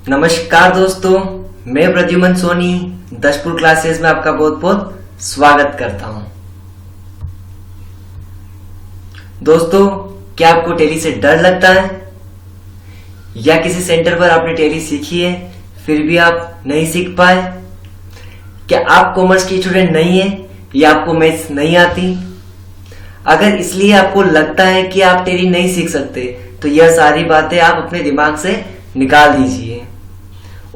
नमस्कार दोस्तों, मैं प्रद्युमन सोनी दशपुर क्लासेस में आपका बहुत बहुत स्वागत करता हूं। दोस्तों, क्या आपको टैली से डर लगता है या किसी सेंटर पर आपने टैली सीखी है फिर भी आप नहीं सीख पाए? क्या आप कॉमर्स की स्टूडेंट नहीं है या आपको मैथ्स नहीं आती? अगर इसलिए आपको लगता है कि आप टैली नहीं सीख सकते तो यह सारी बातें आप अपने दिमाग से निकाल दीजिए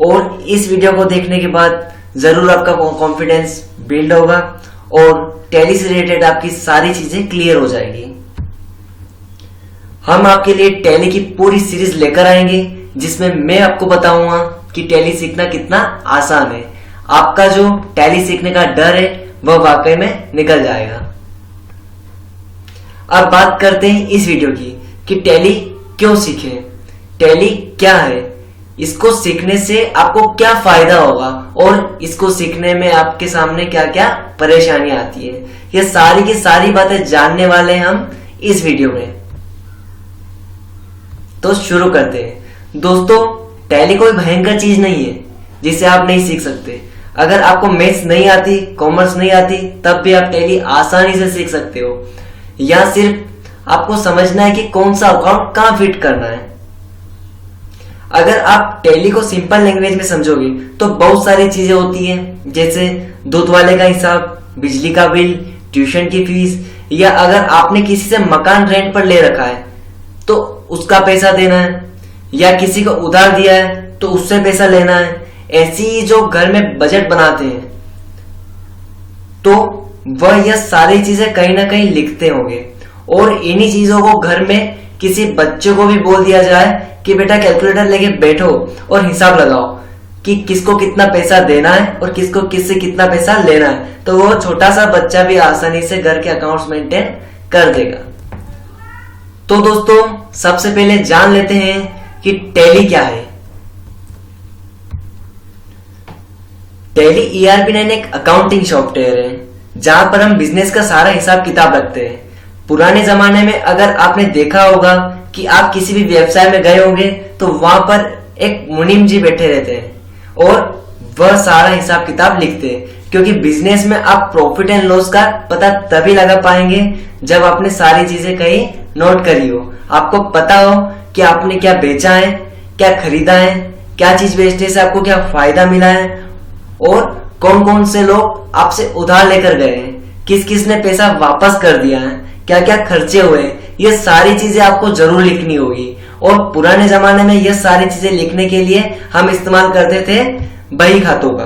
और इस वीडियो को देखने के बाद जरूर आपका कॉन्फिडेंस बिल्ड होगा और टैली से रिलेटेड आपकी सारी चीजें क्लियर हो जाएगी। हम आपके लिए टैली की पूरी सीरीज लेकर आएंगे जिसमें मैं आपको बताऊंगा कि टैली सीखना कितना आसान है। आपका जो टैली सीखने का डर है वह वाकई में निकल जाएगा। अब बात करते हैं इस वीडियो की कि टैली क्यों सीखें, टैली क्या है, इसको सीखने से आपको क्या फायदा होगा और इसको सीखने में आपके सामने क्या क्या परेशानियां आती है। ये सारी की सारी बातें जानने वाले हैं हम इस वीडियो में। तो शुरू करते हैं। दोस्तों, टैली कोई भयंकर चीज नहीं है जिसे आप नहीं सीख सकते। अगर आपको मैथ्स नहीं आती, कॉमर्स नहीं आती, तब भी आप टैली आसानी से सीख सकते हो। या सिर्फ आपको समझना है कि कौन सा अकाउंट कहां फिट करना है। अगर आप टैली को सिंपल लैंग्वेज में समझोगे तो बहुत सारी चीजें होती हैं, जैसे दूध वाले का हिसाब, बिजली का बिल, ट्यूशन की फीस, या अगर आपने किसी से मकान रेंट पर ले रखा है तो उसका पैसा देना है, या किसी को उधार दिया है तो उससे पैसा लेना है। ऐसी जो घर में बजट बनाते हैं तो वह यह सारी चीजें कहीं ना कहीं लिखते होंगे और इन्हीं चीजों को घर में किसी बच्चे को भी बोल दिया जाए कि बेटा कैलकुलेटर लेके बैठो और हिसाब लगाओ कि किसको कितना पैसा देना है और किसको किससे कितना पैसा लेना है, तो वो छोटा सा बच्चा भी आसानी से घर के अकाउंट्स मेंटेन कर देगा। तो दोस्तों, सबसे पहले जान लेते हैं कि टैली क्या है। टैली ERP 9 एक अकाउंटिंग सॉफ्टवेयर है जहां पर हम बिजनेस का सारा हिसाब किताब रखते हैं। पुराने जमाने में अगर आपने देखा होगा कि आप किसी भी व्यवसाय में गए होंगे तो वहां पर एक मुनीम जी बैठे रहते हैं और वह सारा हिसाब किताब लिखते हैं, क्योंकि बिजनेस में आप प्रॉफिट एंड लॉस का पता तभी लगा पाएंगे जब आपने सारी चीजें कहीं नोट करी हो, आपको पता हो कि आपने क्या बेचा है, क्या खरीदा है, क्या चीज बेचने से आपको क्या फायदा मिला है और कौन कौन से लोग आपसे उधार लेकर गए हैं, किस किस ने पैसा वापस कर दिया है, क्या क्या खर्चे हुए। ये सारी चीजें आपको जरूर लिखनी होगी और पुराने जमाने में ये सारी चीजें लिखने के लिए हम इस्तेमाल करते थे बही खातों का,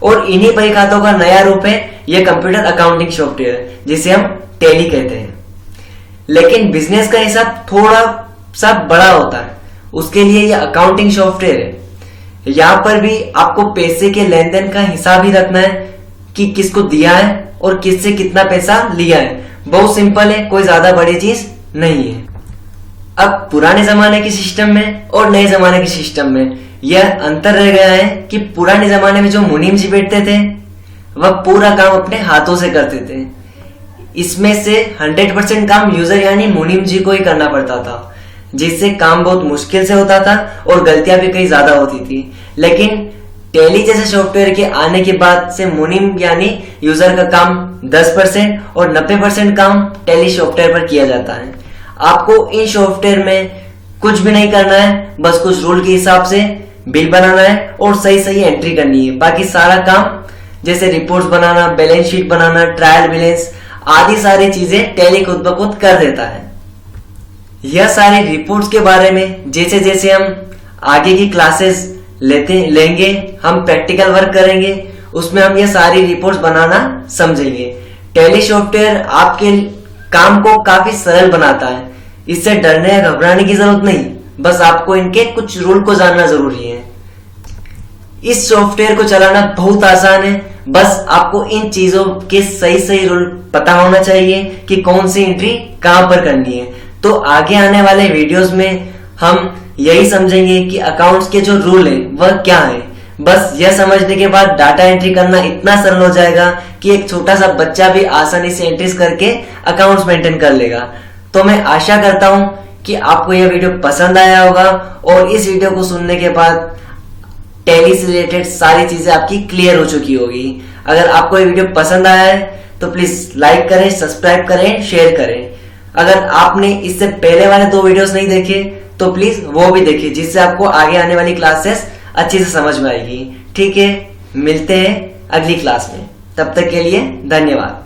और इन्हीं बही खातों का नया रूप है ये कंप्यूटर अकाउंटिंग सॉफ्टवेयर जिसे हम टैली कहते हैं। लेकिन बिजनेस का हिसाब थोड़ा सा बड़ा होता है, उसके लिए ये अकाउंटिंग सॉफ्टवेयर है। यहां पर भी आपको पैसे के लेन देन का हिसाब ही रखना है कि किसको दिया है और किससे कितना पैसा लिया है। बहुत सिंपल है, कोई ज्यादा बड़ी चीज नहीं है। अब पुराने जमाने के सिस्टम में और नए जमाने के सिस्टम में यह अंतर रह गया है कि पुराने जमाने में जो मुनीम जी बैठते थे वह पूरा काम अपने हाथों से करते थे। इसमें से 100% काम यूजर यानी मुनीम जी को ही करना पड़ता था, जिससे काम बहुत मुश्किल से होता था और गलतियां भी कई ज्यादा होती थी। लेकिन टैली जैसे सॉफ्टवेयर के आने के बाद से मुनीम यानी यूजर का काम 10% और 90% काम टैली सॉफ्टवेयर पर किया जाता है। आपको इन सॉफ्टवेयर में कुछ भी नहीं करना है, बस कुछ रूल के हिसाब से बिल बनाना है और सही सही एंट्री करनी है। बाकी सारा काम जैसे रिपोर्ट्स बनाना, बैलेंस शीट बनाना, ट्रायल बैलेंस आदि सारी चीजें टैली खुद ब खुद कर देता है। यह सारी रिपोर्ट्स के बारे में जैसे जैसे हम आगे की क्लासेस लेंगे, हम प्रैक्टिकल वर्क करेंगे, उसमें हम ये सारी रिपोर्ट्स बनाना समझेंगे। टैली सॉफ्टवेयर आपके काम को काफी सरल बनाता है। इससे डरने या घबराने की जरूरत नहीं, बस आपको इनके कुछ रूल को जानना जरूरी है। इस सॉफ्टवेयर को चलाना बहुत आसान है, बस आपको इन चीजों के सही सही रूल पता होना चाहिए कि कौन सी एंट्री कहां पर करनी है। तो आगे आने वाले वीडियोस में हम यही समझेंगे कि अकाउंट्स के जो रूल है वह क्या है। बस यह समझने के बाद डाटा एंट्री करना इतना सरल हो जाएगा कि एक छोटा सा बच्चा भी आसानी से एंट्रीज करके अकाउंट्स मेंटेन कर लेगा। तो मैं आशा करता हूं कि आपको यह वीडियो पसंद आया होगा और इस वीडियो को सुनने के बाद टैली से रिलेटेड सारी चीजें आपकी क्लियर हो चुकी होगी। अगर आपको ये वीडियो पसंद आया है तो प्लीज लाइक करें, सब्सक्राइब करें, शेयर करें। अगर आपने इससे पहले वाले 2 वीडियोस नहीं देखे तो प्लीज वो भी देखिए, जिससे आपको आगे आने वाली क्लासेस अच्छे से समझ में आएगी। ठीक है, मिलते हैं अगली क्लास में, तब तक के लिए धन्यवाद।